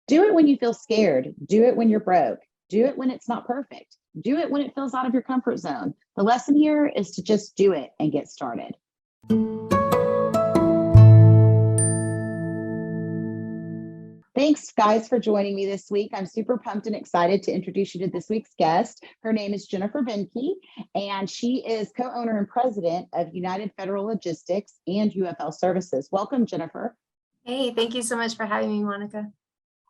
Do it when you feel scared. Do it when you're broke. Do it when it's not perfect. Do it when it feels out of your comfort zone. The lesson here is to just do it and get started. Thanks, guys, for joining me this week. I'm super pumped and excited to introduce you to this week's guest. Her name is Jennifer Behnke, and she is co-owner and president of United Federal Logistics and UFL Services. Welcome, Jennifer. Hey, thank you so much for having me, Monica.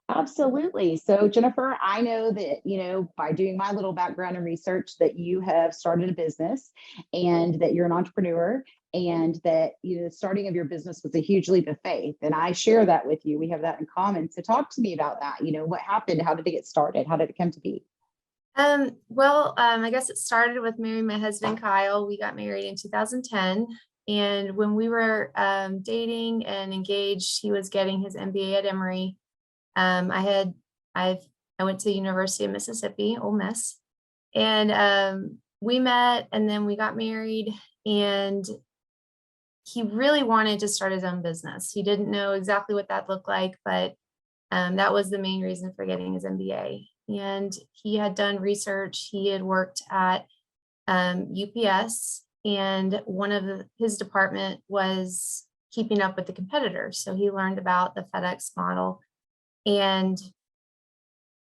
Absolutely. So, Jennifer, I know that, by doing my little background and research that you have started a business and that you're an entrepreneur and that, the starting of your business was a huge leap of faith. And I share that with you. We have that in common. So talk to me about that. What happened? How did it get started? How did it come to be? I guess it started with marrying my husband, Kyle. We got married in 2010. And when we were dating and engaged, he was getting his MBA at Emory. I went to the University of Mississippi, Ole Miss, and we met and then we got married, and he really wanted to start his own business. He didn't know exactly what that looked like, but that was the main reason for getting his MBA. And he had done research. He had worked at UPS, and one of his department was keeping up with the competitors. So he learned about the FedEx model. And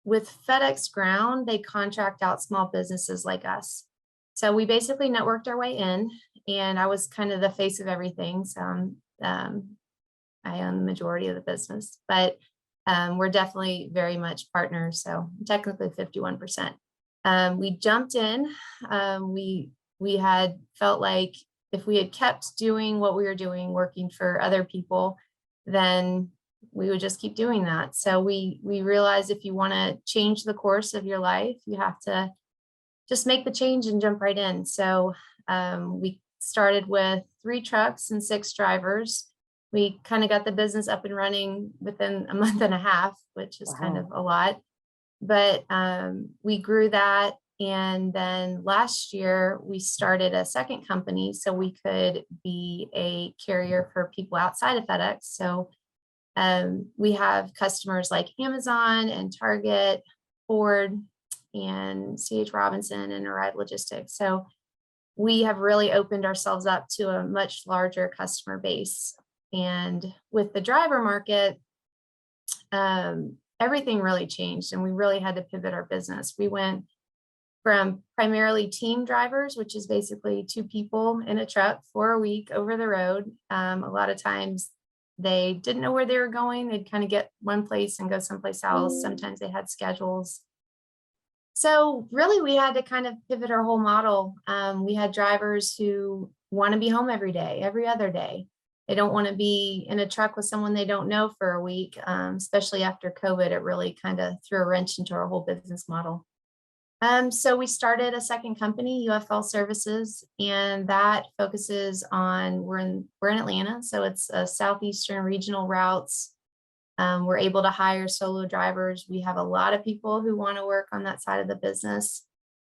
with FedEx Ground, they contract out small businesses like us. So we basically networked our way in, and I was kind of the face of everything. So I own the majority of the business, but we're definitely very much partners. So technically 51%. We jumped in. We had felt like if we had kept doing what we were doing, working for other people, then we would just keep doing that. So we realized if you want to change the course of your life, you have to just make the change and jump right in. So we started with 3 trucks and 6 drivers. We kind of got the business up and running within a month and a half, which is kind of a lot. But we grew that. And then last year, we started a second company so we could be a carrier for people outside of FedEx. So we have customers like Amazon and Target, Ford, and C.H. Robinson and Arrive Logistics. So we have really opened ourselves up to a much larger customer base. And with the driver market, everything really changed, and we really had to pivot our business. We went from primarily team drivers, which is basically 2 people in a truck for a week over the road. A lot of times they didn't know where they were going. They'd kind of get one place and go someplace else. Sometimes they had schedules. So really we had to kind of pivot our whole model. We had drivers who want to be home every day, every other day. They don't want to be in a truck with someone they don't know for a week, especially after COVID. It really kind of threw a wrench into our whole business model. So we started a second company, UFL Services, and that focuses on, we're in Atlanta, so it's southeastern regional routes. We're able to hire solo drivers. We have a lot of people who want to work on that side of the business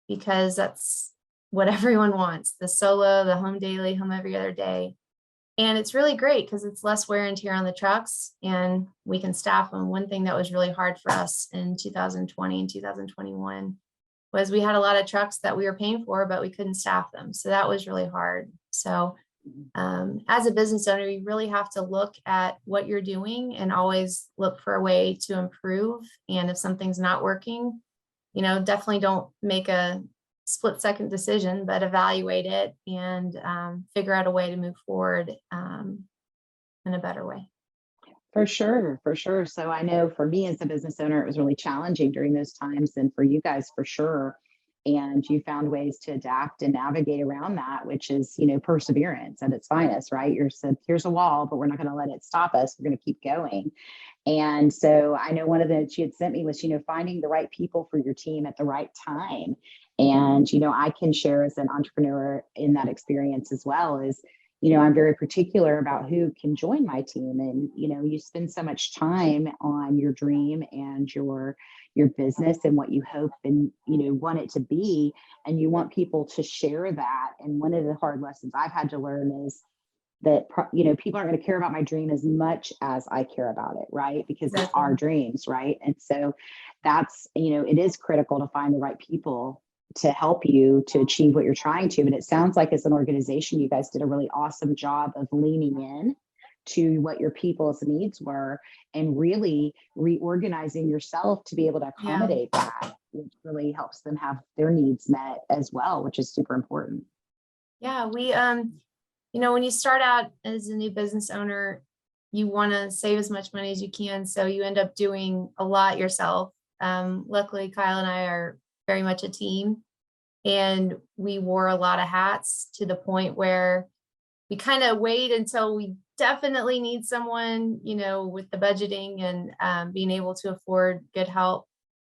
because that's what everyone wants, the solo, the home daily, home every other day. And it's really great because it's less wear and tear on the trucks, and we can staff them. One thing that was really hard for us in 2020 and 2021 was we had a lot of trucks that we were paying for, but we couldn't staff them. So that was really hard. So as a business owner, you really have to look at what you're doing and always look for a way to improve. And if something's not working, definitely don't make a split-second decision, but evaluate it and figure out a way to move forward in a better way. For sure. So I know for me as a business owner, it was really challenging during those times, and for you guys for sure. And you found ways to adapt and navigate around that, which is, perseverance at its finest, right? You said, here's a wall, but we're not going to let it stop us. We're going to keep going. And so I know one of the she had sent me was, finding the right people for your team at the right time. And, I can share as an entrepreneur in that experience as well is, I'm very particular about who can join my team. And, you spend so much time on your dream and your business and what you hope and, want it to be. And you want people to share that. And one of the hard lessons I've had to learn is that, people aren't going to care about my dream as much as I care about it, right? Because it's our Exactly. dreams, right? And so that's, it is critical to find the right people to help you to achieve what you're trying to. But it sounds like as an organization, you guys did a really awesome job of leaning in to what your people's needs were and really reorganizing yourself to be able to Yeah. accommodate that, which really helps them have their needs met as well, which is super important. Yeah. When you start out as a new business owner, you want to save as much money as you can. So you end up doing a lot yourself. Luckily, Kyle and I are very much a team, and we wore a lot of hats to the point where we kind of wait until we definitely need someone, with the budgeting and being able to afford good help.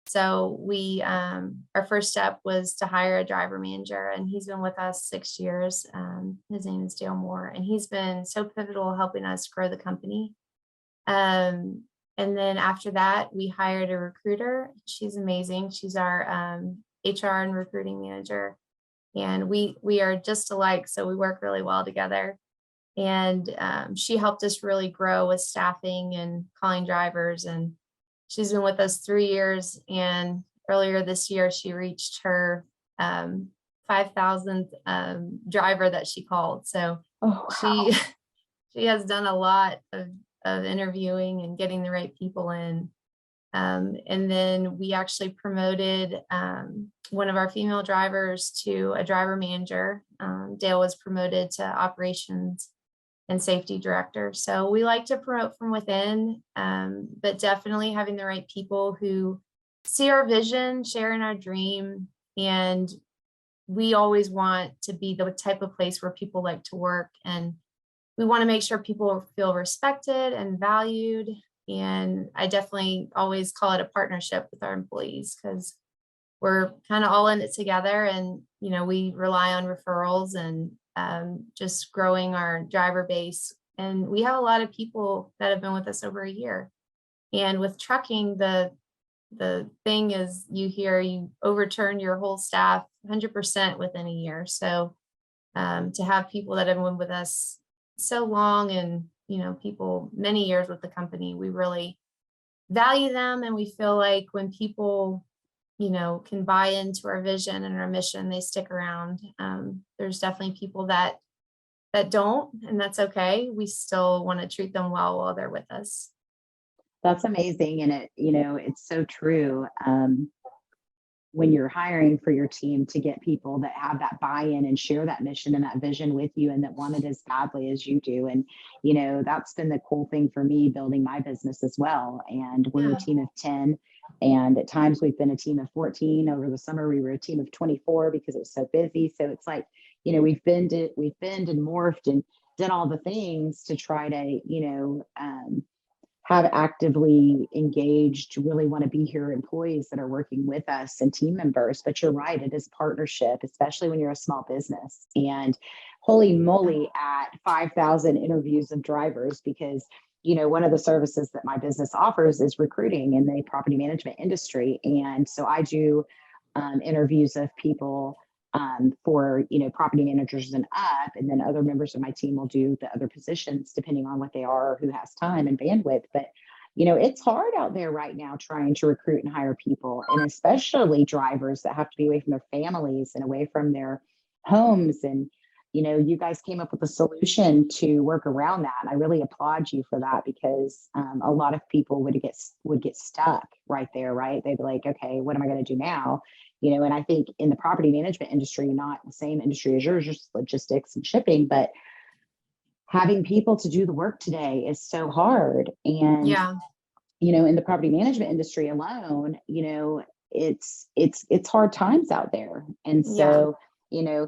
So our first step was to hire a driver manager, and he's been with us 6 years. His name is Dale Moore, and he's been so pivotal helping us grow the company. And then after that, we hired a recruiter. She's amazing. She's our HR and recruiting manager, and we are just alike, so we work really well together. And she helped us really grow with staffing and calling drivers, and she's been with us 3 years, and earlier this year, she reached her 5,000th driver that she called. So Oh, wow. she has done a lot of interviewing and getting the right people in. And then we actually promoted one of our female drivers to a driver manager. Dale was promoted to operations and safety director. So we like to promote from within, but definitely having the right people who see our vision, share in our dream. And we always want to be the type of place where people like to work. And we want to make sure people feel respected and valued. And I definitely always call it a partnership with our employees, because we're kind of all in it together. And, we rely on referrals and just growing our driver base. And we have a lot of people that have been with us over a year. And with trucking, the thing is, you overturn your whole staff 100% within a year. So to have people that have been with us so long, and people many years with the company, we really value them. And we feel like when people can buy into our vision and our mission, they stick around. There's definitely people that don't, and that's okay. We still want to treat them well while they're with us. That's amazing. And it's so true. When you're hiring for your team, to get people that have that buy-in and share that mission and that vision with you and that want it as badly as you do. And, that's been the cool thing for me building my business as well. And we're a team of 10. And at times we've been a team of 14. Over the summer, we were a team of 24 because it was so busy. So it's like, we've been and morphed and done all the things to try to, have actively engaged, really want to be here employees that are working with us and team members. But you're right, it is partnership, especially when you're a small business. And holy moly, at 5,000 interviews of drivers, because one of the services that my business offers is recruiting in the property management industry. And so I do interviews of people for property managers and up, and then other members of my team will do the other positions depending on what they are, or who has time and bandwidth. But it's hard out there right now trying to recruit and hire people, and especially drivers that have to be away from their families and away from their homes. And you guys came up with a solution to work around that, and I really applaud you for that, because a lot of people would get stuck right there, right? They'd be like, okay, what am I going to do now? And I think in the property management industry, not the same industry as yours, just logistics and shipping, but having people to do the work today is so hard. And, in the property management industry alone, it's hard times out there. And so,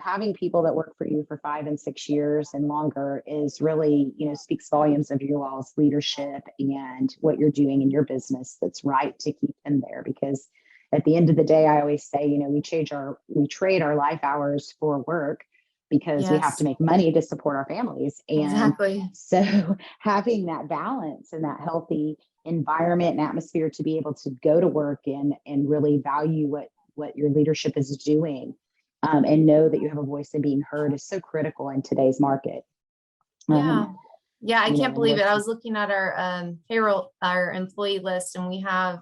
having people that work for you for 5 and 6 years and longer is really, speaks volumes of your all's leadership and what you're doing in your business that's right to keep them there. Because at the end of the day, I always say, we trade our life hours for work, because we have to make money to support our families. And exactly. So having that balance and that healthy environment and atmosphere to be able to go to work and really value what your leadership is doing, and know that you have a voice and being heard, is so critical in today's market. Yeah. Yeah. I can't And believe it. I was looking at our payroll, our employee list, and we have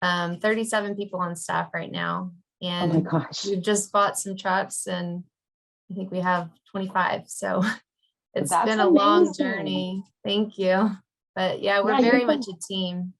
37 people on staff right now. oh my And gosh, we've just bought some trucks, and I think we have 25. So it's that's been a long amazing. journey. Thank you. But yeah, we're Yeah, very much a team.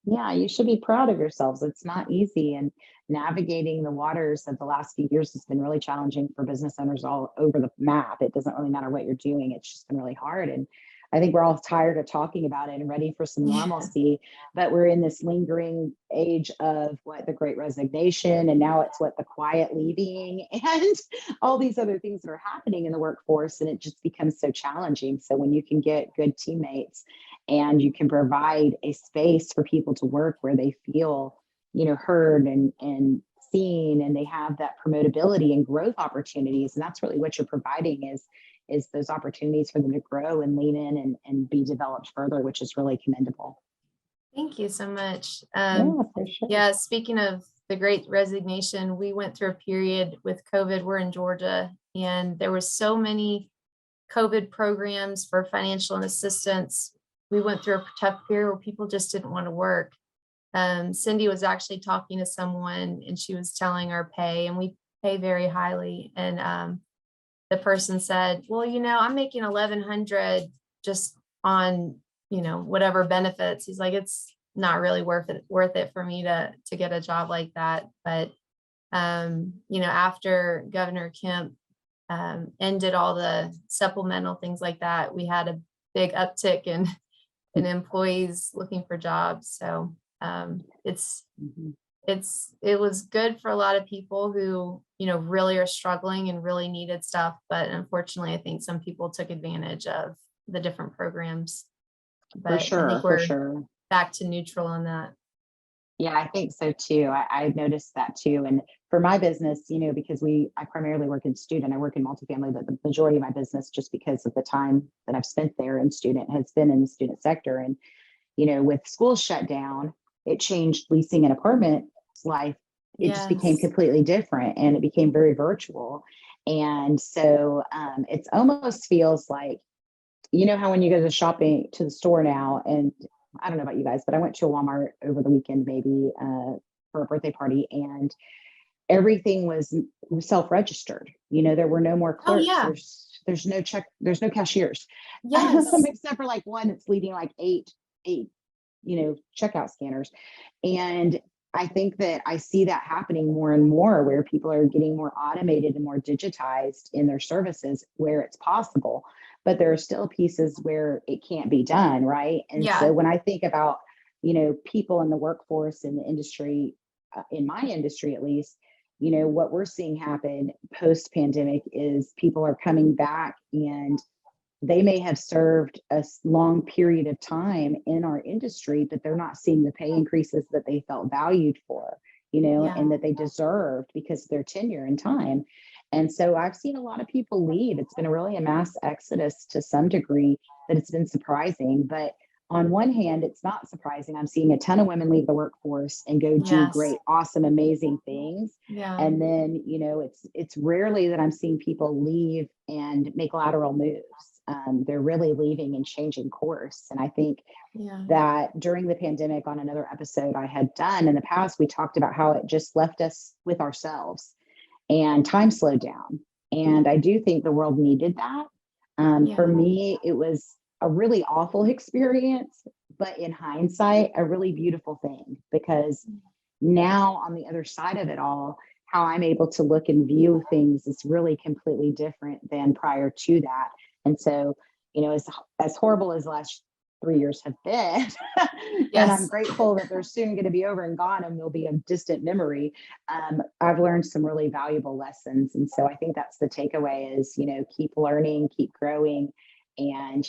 yeah, you should be proud of yourselves. It's not easy. And navigating the waters of the last few years has been really challenging for business owners all over the map. It doesn't really matter what you're doing, it's just been really hard. And I think we're all tired of talking about it and ready for some Yeah. normalcy. But we're in this lingering age of what the great resignation, and now it's what the quiet leaving, and all these other things that are happening in the workforce. And it just becomes so challenging. So when you can get good teammates and you can provide a space for people to work where they feel, heard and seen, and they have that promotability and growth opportunities, and that's really what you're providing is those opportunities for them to grow and lean in and be developed further, which is really commendable. Thank you so much. Yeah, for sure. Yeah, speaking of the great resignation, we went through a period with COVID. We're in Georgia, and there was so many COVID programs for financial assistance. We went through a tough period where people just didn't want to work. Cindy was actually talking to someone, and she was telling our pay, and we pay very highly. And the person said, well, I'm making 1,100 just on, whatever benefits. He's like, it's not really worth it for me to get a job like that. But, after Governor Kemp ended all the supplemental things like that, we had a big uptick in employees looking for jobs. So it was good for a lot of people who, really are struggling and really needed stuff. But unfortunately, I think some people took advantage of the different programs. But I think For we're sure. back to neutral on that. Yeah, I think so too. I've noticed that too. And for my business, because I primarily work in student, I work in multifamily, but the majority of my business, just because of the time that I've spent there in student, has been in the student sector. And, with schools shut down, it changed leasing an apartment life. It just became Yes. completely different, and it became very virtual. And so it's almost feels like, how when you go to shopping to the store now, and I don't know about you guys, but I went to a Walmart over the weekend, maybe for a birthday party, and everything was self-registered. There were no more Oh, clerks. yeah. There's no check. There's no cashiers, Yes. except for like one that's leading like eight, checkout scanners. And I think that I see that happening more and more, where people are getting more automated and more digitized in their services where it's possible. But there are still pieces where it can't be done, right? And Yeah. so when I think about, people in the workforce, in the industry, in my industry at least, what we're seeing happen post pandemic is people are coming back, and they may have served a long period of time in our industry, but they're not seeing the pay increases that they felt valued for, Yeah. and that they deserved because of their tenure and time. And so I've seen a lot of people leave. It's been really a mass exodus to some degree, that it's been surprising. But on one hand, it's not surprising. I'm seeing a ton of women leave the workforce and go do Yes. great, awesome, amazing things. Yeah. And then, it's rarely that I'm seeing people leave and make lateral moves. They're really leaving and changing course. And I think that during the pandemic, on another episode I had done in the past, we talked about how it just left us with ourselves, and time slowed down. And I do think the world needed that. For me, it was a really awful experience, but in hindsight, a really beautiful thing, because now on the other side of it all, how I'm able to look and view things is really completely different than prior to that. And so, as horrible as the last 3 years have been, and I'm grateful that they're soon going to be over and gone, and will be a distant memory. I've learned some really valuable lessons. And so I think that's the takeaway is, keep learning, keep growing. And,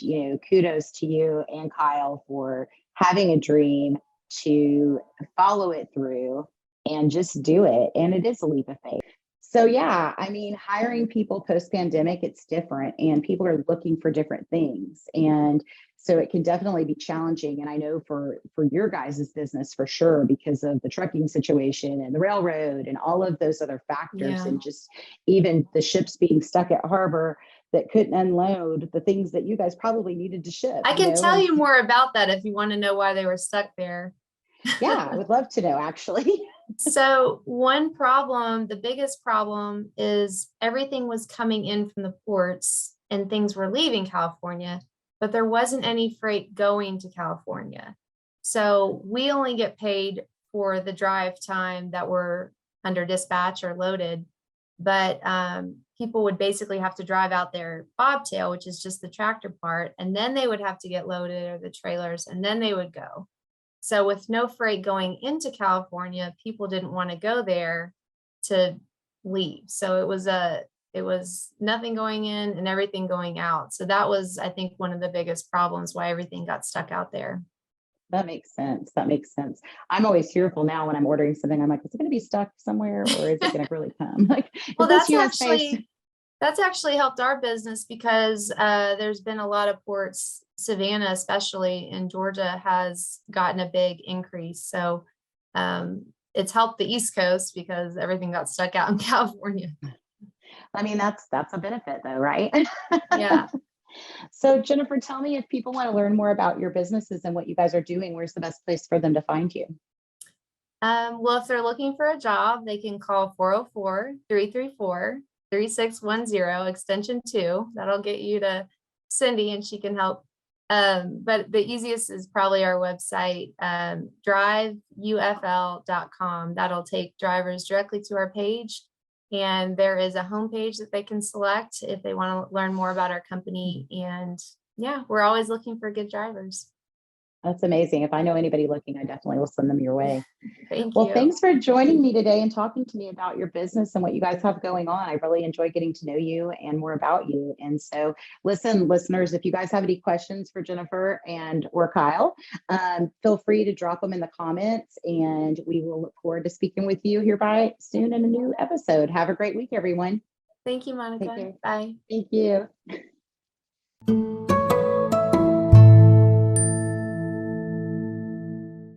kudos to you and Kyle for having a dream, to follow it through and just do it. And it is a leap of faith. So yeah, I mean, hiring people post pandemic, it's different, and people are looking for different things. And so it can definitely be challenging. And I know for your guys' business, for sure, because of the trucking situation and the railroad and all of those other factors, and just even the ships being stuck at harbor, that couldn't unload the things that you guys probably needed to ship. I can tell and you more about that if you want to know why they were stuck there. yeah, I would love to know, actually. So one problem, the biggest problem, is everything was coming in from the ports and things were leaving California, but there wasn't any freight going to California. So we only get paid for the drive time that we're under dispatch or loaded. But people would basically have to drive out their bobtail, which is just the tractor part, and then they would have to get loaded, or the trailers, and then they would go. So with no freight going into California, people didn't want to go there to leave. So it was nothing going in and everything going out. So that was, I think, one of the biggest problems why everything got stuck out there. That makes sense. That makes sense. I'm always fearful now when I'm ordering something. I'm like, is it going to be stuck somewhere, or is it going to really come? Like, well, that's US-based. That's actually helped our business because there's been a lot of ports. Savannah, especially in Georgia, has gotten a big increase. So it's helped the East Coast because everything got stuck out in California. I mean, that's a benefit though, right? Yeah. So Jennifer, tell me, if people want to learn more about your businesses and what you guys are doing, where's the best place for them to find you? Well, if they're looking for a job, they can call 404-334-3610, extension 2. That'll get you to Cindy and she can help. But the easiest is probably our website, driveufl.com. That'll take drivers directly to our page. And there is a homepage that they can select if they want to learn more about our company. And yeah, we're always looking for good drivers. That's amazing. If I know anybody looking, I definitely will send them your way. Thank Well, you. thanks for joining me today and talking to me about your business and what you guys have going on. I really enjoy getting to know you and more about you. And so listen, listeners, if you guys have any questions for Jennifer or Kyle, feel free to drop them in the comments, and we will look forward to speaking with you hereby soon in a new episode. Have a great week, everyone. Thank you, Monica. Bye. Thank you.